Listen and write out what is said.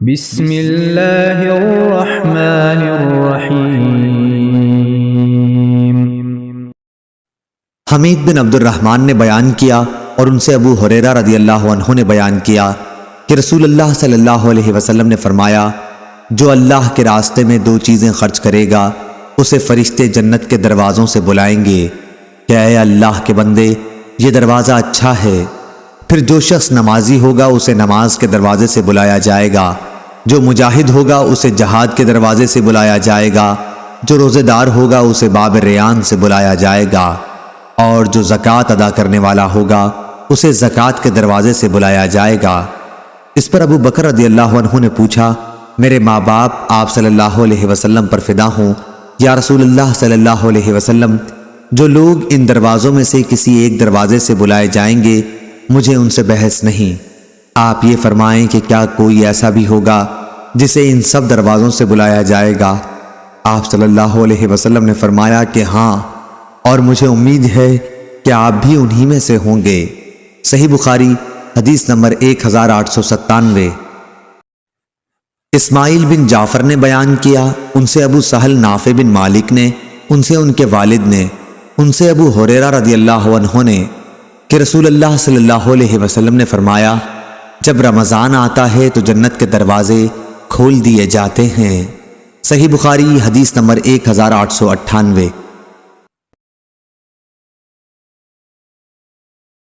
بسم اللہ الرحمن الرحیم۔ حمید بن عبد الرحمن نے بیان کیا اور ان سے ابو ہریرہ رضی اللہ عنہ نے بیان کیا کہ رسول اللہ صلی اللہ علیہ وسلم نے فرمایا، جو اللہ کے راستے میں دو چیزیں خرچ کرے گا اسے فرشتے جنت کے دروازوں سے بلائیں گے کہ اے اللہ کے بندے یہ دروازہ اچھا ہے۔ پھر جو شخص نمازی ہوگا اسے نماز کے دروازے سے بلایا جائے گا، جو مجاہد ہوگا اسے جہاد کے دروازے سے بلایا جائے گا، جو روزے دار ہوگا اسے باب ریان سے بلایا جائے گا، اور جو زکوٰۃ ادا کرنے والا ہوگا اسے زکوٰۃ کے دروازے سے بلایا جائے گا۔ اس پر ابو بکر رضی اللہ عنہ نے پوچھا، میرے ماں باپ آپ صلی اللہ علیہ وسلم پر فدا ہوں یا رسول اللہ صلی اللہ علیہ وسلم، جو لوگ ان دروازوں میں سے کسی ایک دروازے سے بلائے جائیں گے مجھے ان سے بحث نہیں، آپ یہ فرمائیں کہ کیا کوئی ایسا بھی ہوگا جسے ان سب دروازوں سے بلایا جائے گا؟ آپ صلی اللہ علیہ وسلم نے فرمایا کہ ہاں، اور مجھے امید ہے کہ آپ بھی انہی میں سے ہوں گے۔ صحیح بخاری حدیث نمبر 1897۔ اسماعیل بن جعفر نے بیان کیا، ان سے ابو سہل نافع بن مالک نے، ان سے ان کے والد نے، ان سے ابو ہریرہ رضی اللہ عنہ نے کہ رسول اللہ صلی اللہ علیہ وسلم نے فرمایا، جب رمضان آتا ہے تو جنت کے دروازے کھول دیے جاتے ہیں۔ صحیح بخاری حدیث نمبر 1898۔